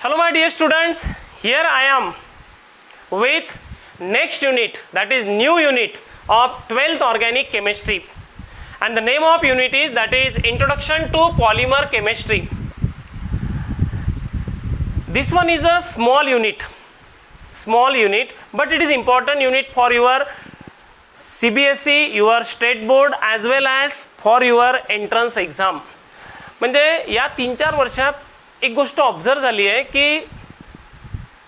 Hello my dear students, here I am with next unit, that is new unit of 12th organic chemistry, and the name of unit is introduction to polymer chemistry. This one is a small unit, but it is important unit for your CBSE, your state board as well as for your entrance exam. म्हणजे या 3-4 वर्षात एक गोष्ट observe झाली आहे की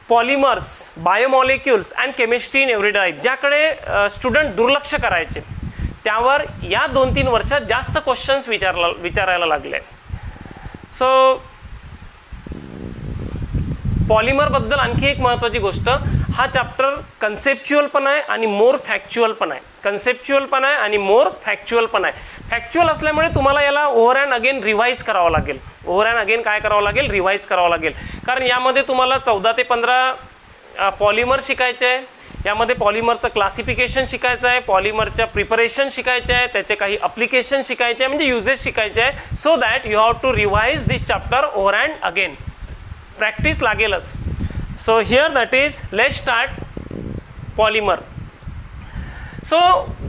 polymers, biomolecules and chemistry in everyday life ज्याकडे student दुर्लक्ष करायचे त्यावर या 2-3 वर्षात जास्त क्वेश्चन्स विचारायला लागले. सो पॉलिमर बद्दल आणखी एक महत्त्वाची गोष्ट, हा चॅप्टर कन्सेप्च्युअल पण आहे आणि मोर फॅक्च्युअल पण आहे. कन्सेप्च्युअल पण आहे आणि मोर फॅक्च्युअल पण आहे. फॅक्च्युअल असल्यामुळे तुम्हाला याला ओव्हर अँड अगेन रिवाइज करावं लागेल. काय करावं लागेल? रिवाइज करावं लागेल. कारण यामध्ये तुम्हाला 14 ते 15 पॉलिमर शिकायचे आहे. यामध्ये पॉलिमरचं क्लासिफिकेशन शिकायचं आहे, पॉलिमरच्या प्रिपरेशन शिकायचे आहे, त्याचे काही अप्लिकेशन शिकायचे आहे, म्हणजे युजेस शिकायचे आहे. So that you have to revise this chapter over and again. Practice लागेलच. So here that is let's start polymer. So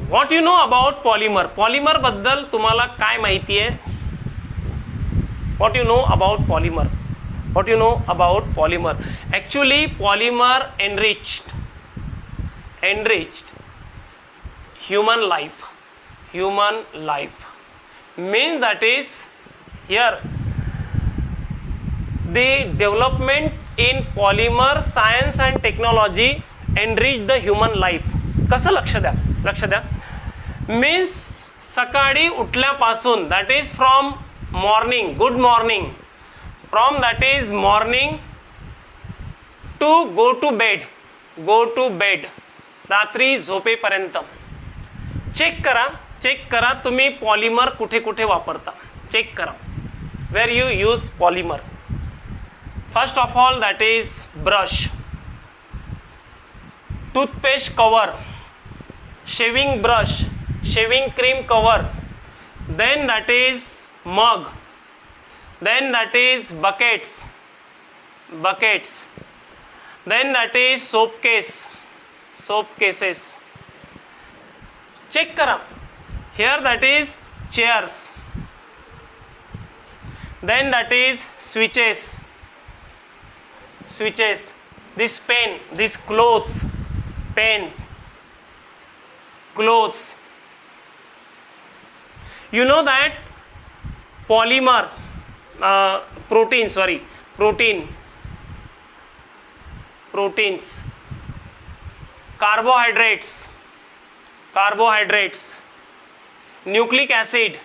what you know about polymer? Polymer बद्दल तुम्हाला काय माहिती आहे? What you know about polymer? What you know about polymer? Actually polymer enriched human life means that is here the development in polymer science and technology enrich the human life. कसं? लक्ष द्या means सकाळी उठल्यापासून, that is from morning, good morning, from that is morning to go to bed, रात्री झोपेपर्यंत check करा तुम्ही polymer कुठे कुठे वापरता. चेक करा where you use polymer. First of all that is brush, toothpaste cover, shaving brush, shaving cream cover, then that is mug, then that is buckets, then that is soap cases. Check kara. Here that is chairs. Then that is switches. This pen, this clothes, clothes. You know that polymer, proteins, carbohydrates, nucleic acid.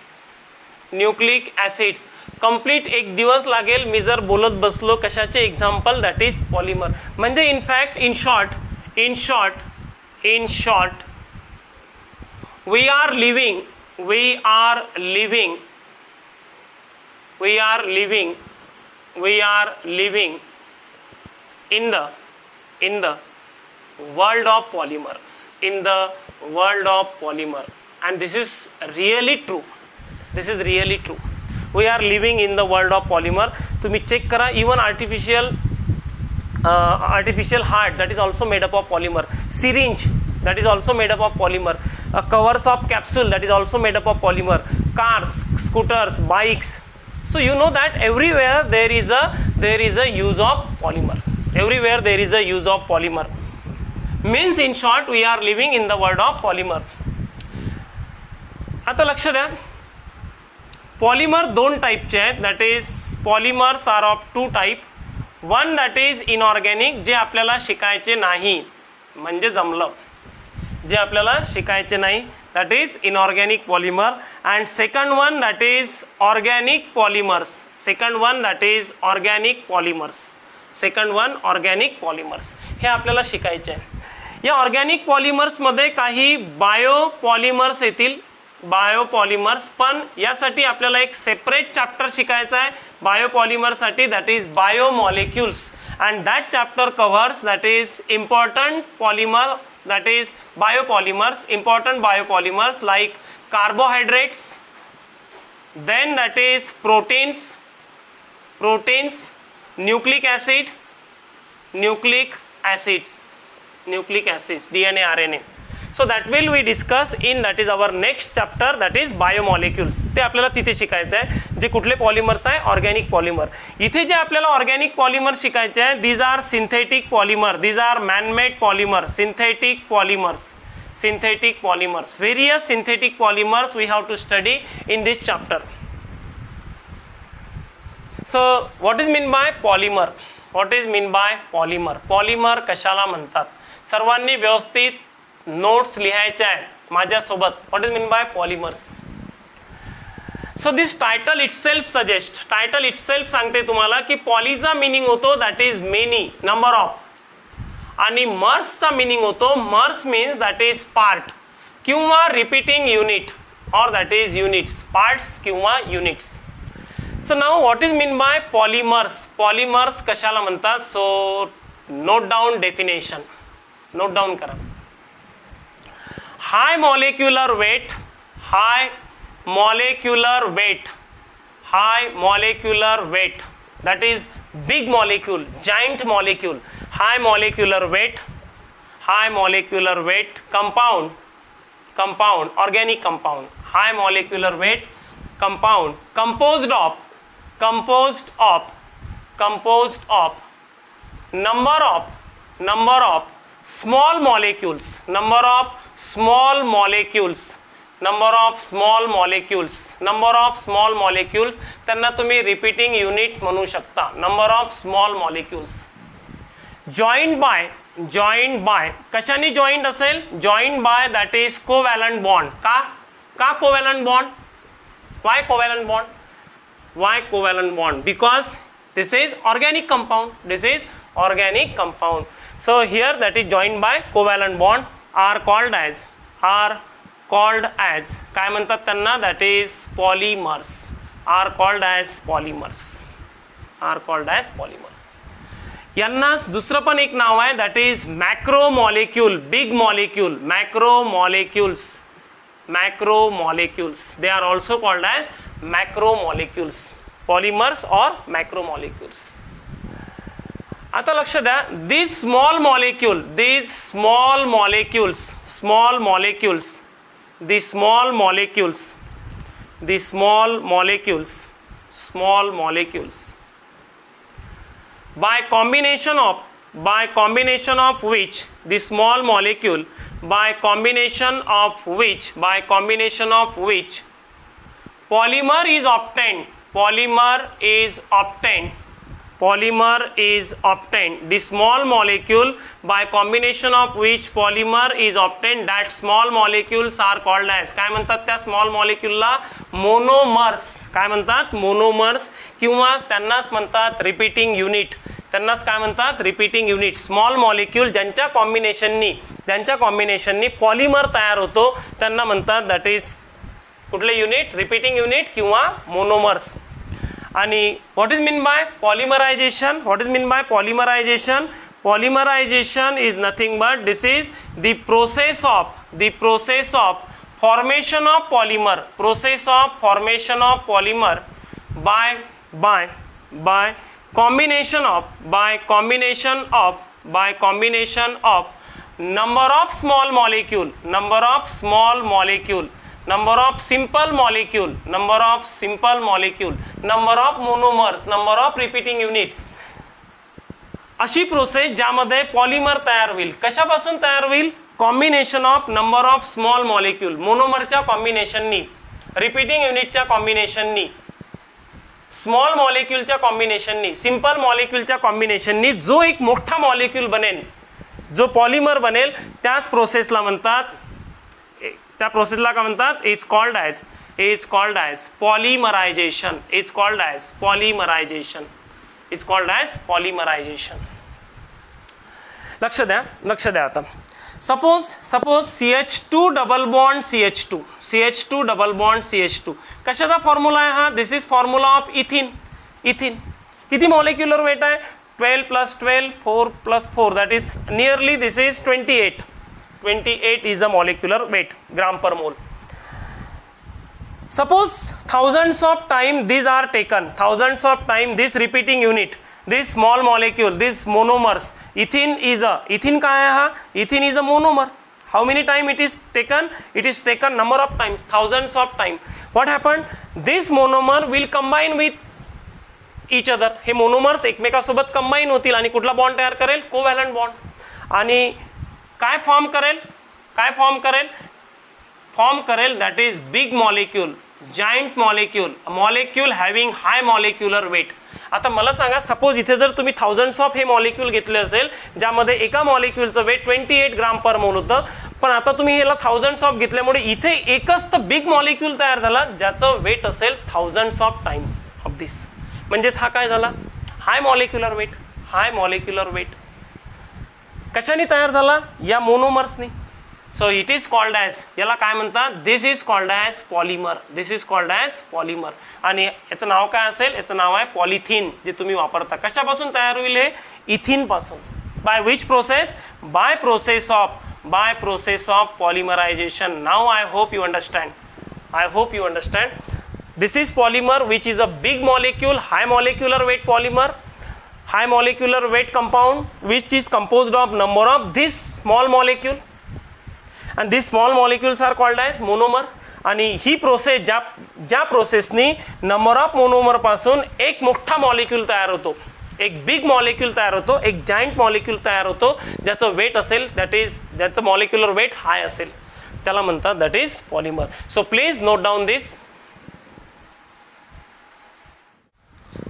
Complete एक दिवस लागेल मी जर बोलत बसलो कशाचे example, that is polymer. म्हणजे in fact in short we are living in the world of polymer, and this is really true. We are living in the world of polymer. तुम्ही check करा, even artificial heart, that is also made up of polymer. Syringe, that is also made up of polymer. Covers of capsule, that is also made up of polymer. Cars, scooters, bikes. So you know that everywhere there is a use of polymer. Means in short we are living in the world of polymer. आता लक्ष द्या, polymer 2 टाईपचे आहेत. That is polymers are of 2 type. One that is inorganic, जे आपल्याला शिकायचे नाही, म्हणजे जमलं, जे आपल्याला शिकायचे नाही, that is inorganic polymer. And second one that is organic polymers. हे आपल्याला शिकायचे आहे. या ऑर्गॅनिक पॉलिमर्समध्ये काही बायोपॉलिमर्स येतील, पण यासाठी आपल्याला एक सेपरेट चॅप्टर शिकायचा आहे बायोपॉलिमरसाठी, that is biomolecules. And that chapter covers that is important polymer, that is important biopolymers like carbohydrates, then that is proteins, nucleic acids, DNA, RNA. So that will we discuss in, that is our next chapter, that is biomolecules. ते आपल्याला तिथे शिकायचं आहे, जे कुठले polymers आहे, organic polymer. इथे जे आपल्याला ऑर्गॅनिक पॉलिमर शिकायचे आहे, these are synthetic polymer, these are man-made polymer, synthetic polymers, various synthetic polymers we have to study in this chapter. So what is meant by polymer? What is meant by polymer? Polymer कशाला म्हणतात? सर्वांनी व्यवस्थित notes लिहायच्या आहेत माझ्यासोबत. What is mean bye polymers? So this title itself सांगते तुम्हाला की पॉलीचा मिनिंग होतो that is many, number of, आणि मर्सचा मिनिंग होतो, MERS means that is part किंवा रिपीटिंग युनिट और दॅट इज युनिट्स, पार्ट्स किंवा units. So now what is mean bye polymers? Polymers कशाला म्हणतात? So note down definition, note down करा. high molecular weight, that is big molecule, giant molecule, high molecular weight compound, organic compound, high molecular weight compound composed of number of small molecules, त्यांना तुम्ही repeating unit म्हणू शकता. Number of small molecules. Joint by कशाने joint असेल? Joint by that is covalent bond. का covalent bond? Why covalent bond? Because this is organic compound. So here that is joined by covalent bond are called as काय म्हणतात त्यांना? that is polymers, are called as polymers. यांनाच दुसरं पण एक नाव आहे, that is macromolecule, big molecule, macromolecules, they are also called as macromolecules, polymers or macromolecules. आता लक्ष द्या, these small molecules, by combination of which polymer is obtained, the small molecule by combination of which polymer is obtained, that small molecules are called as, काय म्हणतात त्या small मॉलिक्यूलला? Monomers. काय म्हणतात? Monomers, किंवा त्यांनाच म्हणतात repeating unit. Repeating unit. Small molecule ज्यांच्या कॉम्बिनेशननी पॉलिमर तयार होतो त्यांना म्हणतात दॅट इज कुठले युनिट? रिपीटिंग युनिट किंवा मोनोमर्स. आणि what is mean by polymerization? Polymerization is nothing but this is the process of formation of polymer, by combination of number of small molecule, number of simple molecule, number of monomers, number of repeating unit. अशी process ज्यामध्ये polymer तयार होईल. कशापासून तयार होईल? Combination of number of small molecule, मोनोमरच्या कॉम्बिनेशननी, repeating युनिटच्या कॉम्बिनेशननी, स्मॉल मॉलिक्यूलच्या कॉम्बिनेशननी, सिंपल मॉलिक्यूलच्या कॉम्बिनेशननी जो एक मोठा मॉलिक्यूल बनेल, जो पॉलिमर बनेल, त्याच प्रोसेसला म्हणतात, त्या प्रोसेसला काय म्हणतात? Is called as polymerization. लक्ष द्या आता. Suppose CH2 double bond CH2 double bond CH2 कशाचा फॉर्म्युला आहे हा? This is formula of ethene. किती मॉलिक्युलर वेट आहे? 12 + 12 4 + 4 that is nearly this is 28 is the molecular weight gram per mole. Suppose thousands of time these are taken, this repeating unit, this small molecule, this monomers. Ethene काय आहे हा? Ethene is a monomer. How many time it is taken? It is taken number of times, thousands of time. What happened? This monomer will combine with each other. हे monomers एकमेकांसोबत combine होतील आणि कुठला bond तयार करेल? Covalent bond. आणि काय form करेल? फॉर्म करेल that is big molecule, giant molecule, a molecule having high molecular weight. आता मला सांगा, सपोज इथे जर तुम्ही थाउजंड्स ऑफ हे मॉलिक्यूल घेतले असेल ज्यामध्ये एका मॉलिक्यूलचं वेट 28 ग्राम पर मोल होतं, पण आता तुम्ही याला थाउजंड्स ऑफ घेतल्यामुळे इथे एकच तर बिग मॉलिक्यूल तयार झाला ज्याचं वेट असेल thousands of time of this. म्हणजेच हा काय झाला? High molecular weight. कशाने तयार झाला? या मोनोमर्सनी. So it is called as, याला काय म्हणतात? This is called as polymer. आणि याचं नाव काय असेल? याचं नाव आहे पॉलिथिन, जे तुम्ही वापरता. कशापासून तयार होईल हे? इथिन पासून. By which process? By process of polymerization. Now I hope you understand. This is polymer which is a big molecule, high molecular weight polymer, high molecular weight compound which is composed of number of this small molecule, and these small molecules are called as monomer. आणि ही process ज्या प्रोसेसनी number of monomer पासून एक मोठा molecule तयार होतो, एक big molecule तयार होतो, एक जायंट मॉलिक्यूल तयार होतो ज्याचं वेट असेल, ज्याचं मॉलिक्युलर वेट हाय असेल, त्याला म्हणतात that is polymer. So please note down this.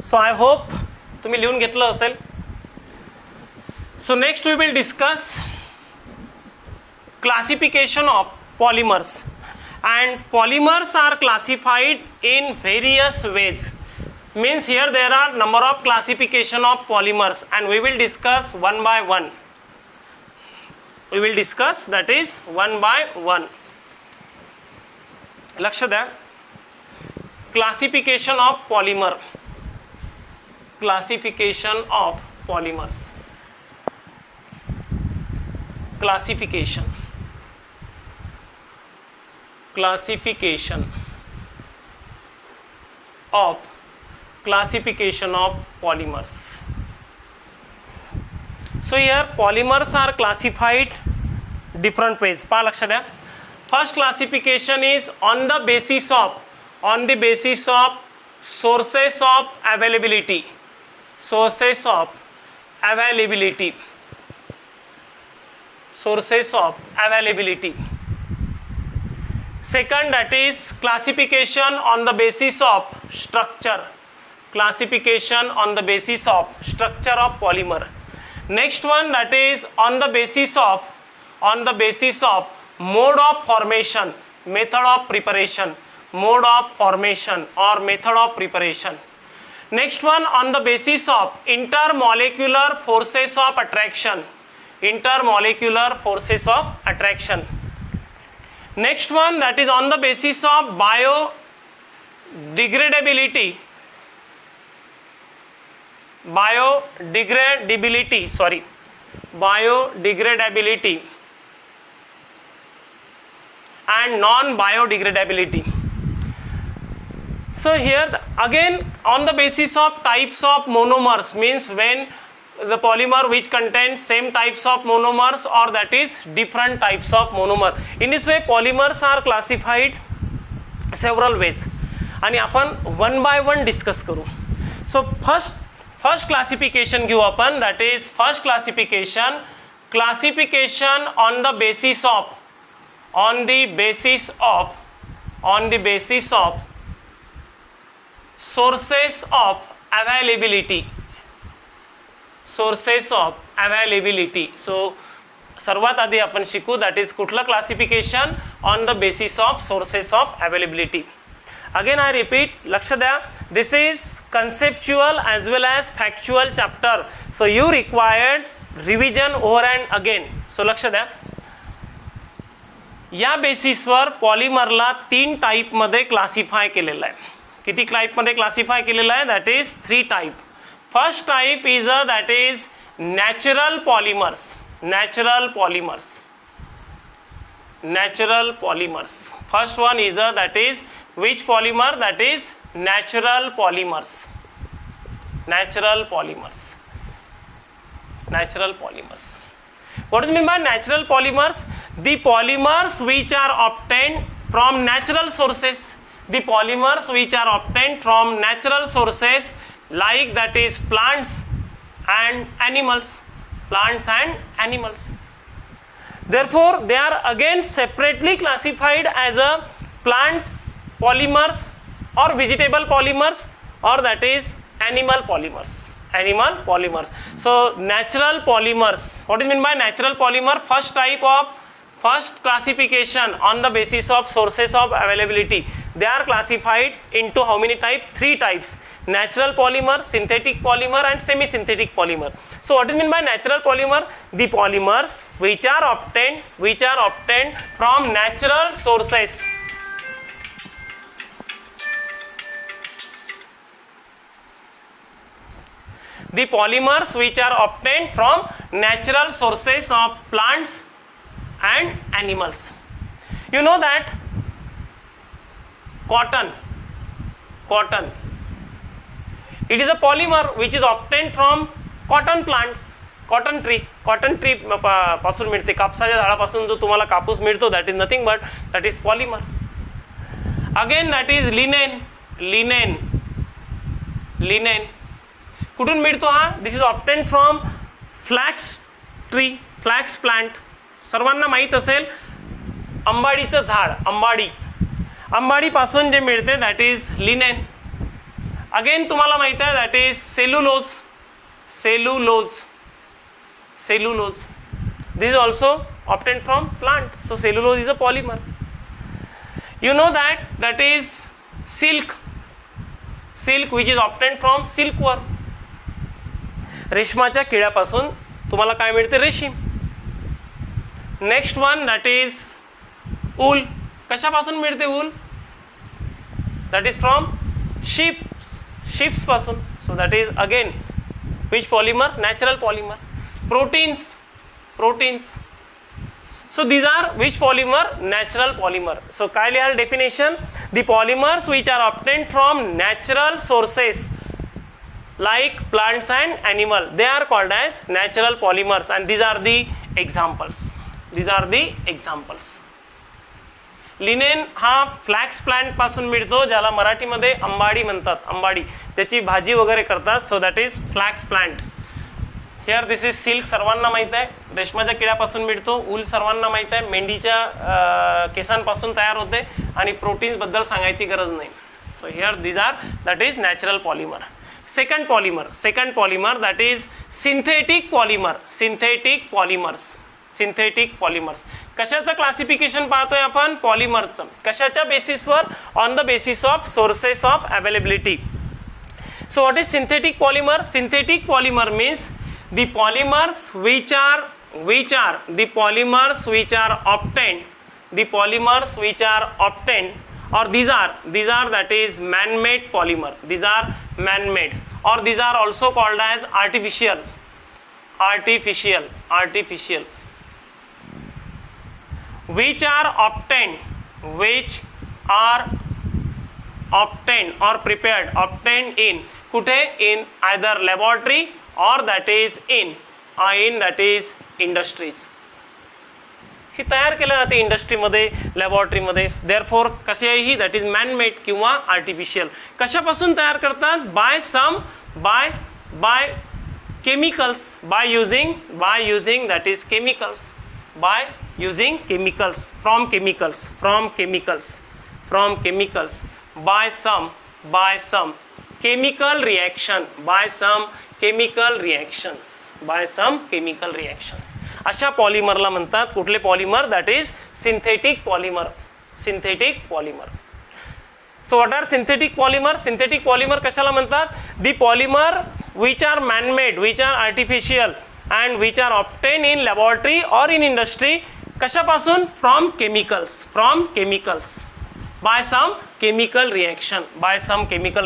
So I hope तुम्ही लिहून घेतलं असेल. So next we will discuss classification of polymers, and polymers are classified in various ways. Means here there are number of classification of polymers and we will discuss one by one. That is one by one. लक्ष द्या. Classification of polymers. Classification of polymers. So here polymers are classified different ways. पहा लक्ष द्या. First classification is on the basis of sources of availability. Second, that is classification on the basis of structure. Of polymer. Next one, that is on the basis of mode of formation, method of preparation. Next one, on the basis of intermolecular forces of attraction. Next one, that is on the basis of biodegradability, and non-biodegradability. So here again on the basis of types of monomers, means when the polymer which contains same types of monomers or that is different types of monomer. In this way polymers are classified several ways आणि आपण one by one discuss करू. So first classification घेऊ आपण, that is first classification on the basis of sources of availability. So सर्वात आधी आपण शिकू that is कुठलं classification on the basis of sources of availability. Again I repeat, लक्ष द्या, this is conceptual as well as factual chapter, so you required revision over and again. So लक्ष द्या, या बेसिसवर पॉलिमरला 3 टाइप मध्ये क्लासिफाय केलेलं आहे. किती टाइप मध्ये क्लासिफाय केलेलं आहे? That is 3 type. First type is that is natural polymers. First one is that is which polymer? That is natural polymers. Natural polymers. What is meant by natural polymers? The polymers which are obtained from natural sources. The polymers which are obtained from natural sources, like that is plants and animals. Plants and animals. Therefore, they are again separately classified as a plants polymers or vegetable polymers, or that is animal polymers. Animal polymers. So natural polymers. What is meant by natural polymer? First classification on the basis of sources of availability. They are classified into how many types? 3 types: natural polymer, synthetic polymer, and semi-synthetic polymer. So what is meant by natural polymer? The polymers which are obtained from natural sources. The polymers which are obtained from natural sources of plants and animals. You know that cotton, it is a polymer which is obtained from cotton plants, cotton tree पासून मिळते. कापसाच्या झाडापासून जो तुम्हाला कापूस मिळतो, that is nothing but that is polymer. Again that is linen. कुठून मिळतो हा? This is obtain from flax tree, flax plant. सर्वांना माहीत असेल अंबाडीचं झाड, अंबाडीपासून जे मिळते दॅट इज लिनेन. अगेन तुम्हाला माहित आहे that is cellulose. This is also obtain from plant. So cellulose is a polymer. You know that is silk which is obtain from silkworm. रेशमाच्या किड्यापासून तुम्हाला काय मिळते? रेशीम. नेक्स्ट वन दॅट इज ऊल. कशापासून मिळते ऊल? दॅट इज फ्रॉम शिप्स पासून. So that is again which polymer? Natural polymer. Proteins. So these are which polymer? Natural polymer. So काय लिहाल definition? The polymers which are obtained from natural sources like plants and animal, they are called as natural polymers, and these are the examples. Linen हा flux plant पासून मिळतो, ज्याला मराठीमध्ये अंबाडी म्हणतात. अंबाडी त्याची भाजी वगैरे करतात. So that is flax plant. Here this is silk, सर्वांना माहित आहे. रेशमाच्या किड्यापासून मिळतो. ऊल सर्वांना माहित आहे, मेंढीच्या केसांपासून तयार होते. आणि प्रोटीन्स बद्दल सांगायची गरज नाही. So here this are that is natural polymer. Second polymer that is synthetic polymers. कशाचं क्लासिफिकेशन पाहतोय आपण? पॉलिमरचं. कशाच्या बेसिसवर? On the basis of sources of availability. So what is synthetic polymer? Synthetic polymer means the polymers which are obtained, or these are that is man-made polymer. These are man-made, or these are also called as artificial, which are obtained or prepared, obtained in कुठे? in either laboratory or that is in that is industries. ही तयार केलं जाते इंडस्ट्रीमध्ये, लॅबोरेटरीमध्ये. Therefore कशाही that is manmade किंवा artificial. कशापासून तयार करतात? By chemicals, by using that is chemicals, by using chemicals, from chemicals, by some chemical reaction, by some chemical reactions. अशा पॉलिमरला म्हणतात कुठले polymer? That is synthetic polymer. So what are synthetic polymer कशाला म्हणतात? The polymer which are manmade, which are artificial, and which are obtain in laboratory और in industry. कशापासून? From chemicals, by some chemical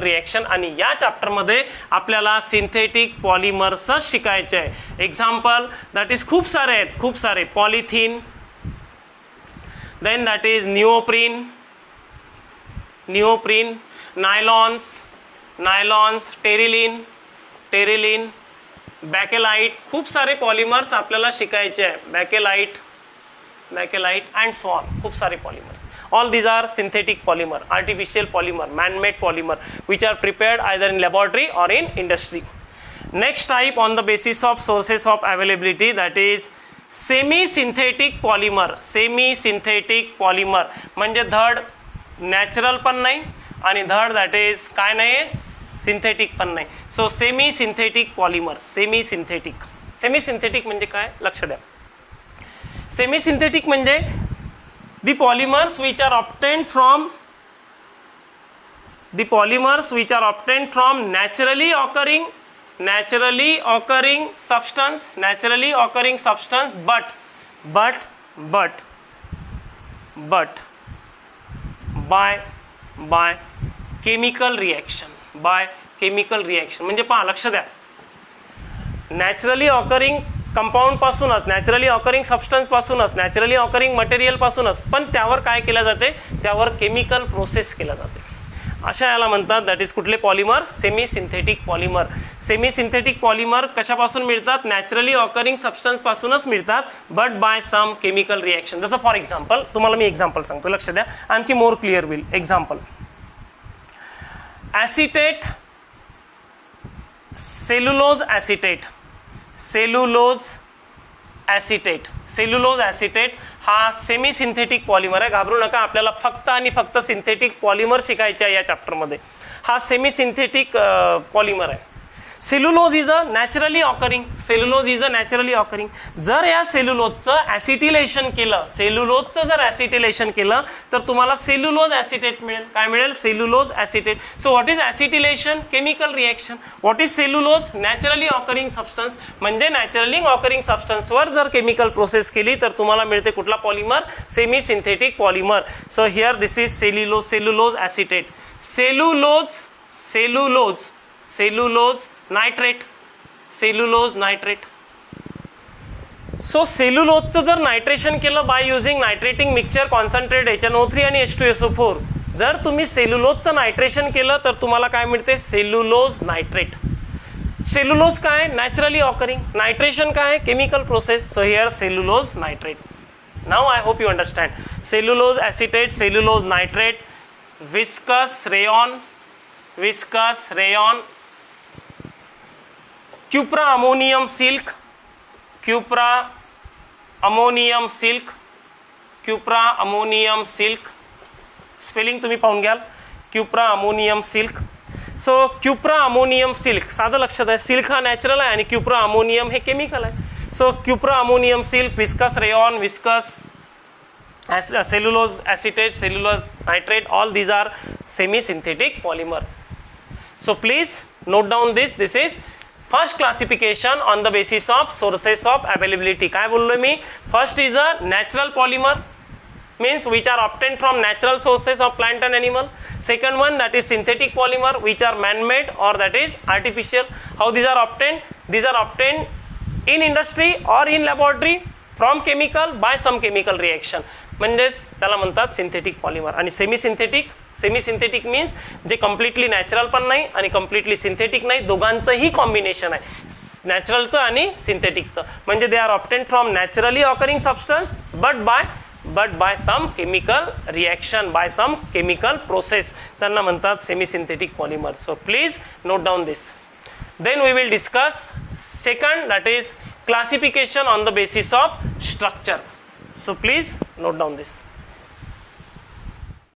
reaction. आणि या chapter मध्ये आपल्याला synthetic polymers शिकायचे आहे. एक्झाम्पल दॅट इज खूप सारे. Polythene, then that is neoprene, nylons, terylene, bakelite, खूप सारे पॉलिमर्स आपल्याला शिकायचे आहे. बॅकेलाइट अँड सो ऑन, खूप सारे polymers. All these are synthetic polymer, artificial polymer, man-made polymer, which are prepared either in laboratory or in industry. Next type on the basis of sources of availability, that is semi-synthetic polymer. Semi-synthetic polymer म्हणजे धड natural पण नाही आणि धड that is काय नाही synthetic पण नाही. So semi-synthetic polymer. सेमी-सिंथेटिक म्हणजे काय लक्ष द्या. सेमी-सिंथेटिक म्हणजे the polymers which are obtained from naturally occurring substance, but by chemical reaction. म्हणजे पहा लक्ष द्या, नॅचरली ऑकरिंग कंपाऊंड पासूनच, नॅचरली ऑकरिंग सबस्टन्स पासूनच, नॅचरली ऑकरिंग मटेरियल पासूनच, पण त्यावर काय केलं जाते, त्यावर केमिकल प्रोसेस केला जाते. अशा याला म्हणतात दॅट इज कुठले polymer, semi synthetic polymer. Semi synthetic polymer कशापासून मिळतात, नॅचरली ऑकरिंग सबस्टन्स पासूनच मिळतात, but by some chemical reaction. जसं फॉर एक्झाम्पल तुम्हाला मी एक्झाम्पल सांगतो, लक्ष द्या, आणखी मोर क्लिअर होईल. एक्झाम्पल, ॲसिटेट, सेल्युलोज ॲसिटेट हा सेमी सिंथेटिक पॉलिमर आहे. घाबरू नका, आपल्याला फक्त आणि फक्त सिंथेटिक पॉलिमर शिकायचे आहे या चॅप्टरमध्ये. हा सेमी सिंथेटिक पॉलिमर आहे. Cellulose is a naturally occurring. जर या सेल्युलोजचं ॲसिटिलेशन केलं, तर तुम्हाला सेल्युलोज ॲसिटेट मिळेल. काय मिळेल, cellulose acetate. So what is acetylation, chemical reaction. What is cellulose, naturally occurring substance. म्हणजे नॅचरली ऑकरिंग सबस्टन्सवर जर केमिकल प्रोसेस केली तर तुम्हाला मिळते कुठला polymer, semi synthetic polymer. So here this is cellulose acetate. Cellulose nitrate. So सेल्युलोजचं जर नायट्रेशन केलं by using nitrating mixture concentrate HNO3 आणि H2SO4, जर तुम्ही सेल्युलोजचं नायट्रेशन केलं तर तुम्हाला काय मिळते, सेल्युलोज नायट्रेट. सेल्युलोज काय, नॅचरली ऑकरिंग. नायट्रेशन काय, chemical process. So here cellulose nitrate. Now I hope you understand. Cellulose acetate, cellulose nitrate, viscous rayon, cupro ammonium silk. Spelling तुम्ही पाहून घ्याल, cupro ammonium silk. So cupro ammonium silk, साधं लक्षात आहे, silk हा natural आहे आणि क्युप्रा अमोनियम हे केमिकल आहे. So cupro ammonium silk, viscous rayon, viscous cellulose acetate, cellulose nitrate, all these are semi-synthetic polymer. So please note down this. This is first classification on the basis of sources of availability. काय बोललोय मी, first is a natural polymer, means which are obtained from natural sources of plant and animal. Second one, that is synthetic polymer, which are man-made or that is artificial. How these are obtained? These are obtained in industry or in laboratory from chemical by some chemical reaction. म्हणजेच त्याला म्हणतात synthetic polymer. आणि semi synthetic means जे completely natural पण नाही आणि completely synthetic नाही, दोघांचंही combination आहे, नॅचरलचं आणि सिंथेटिकचं. म्हणजे they are obtained from naturally occurring substance but by some chemical reaction, by some chemical process, त्यांना म्हणतात semi synthetic polymer. So please note down this. Then we will discuss second, that is classification on the basis of structure. So please note down this.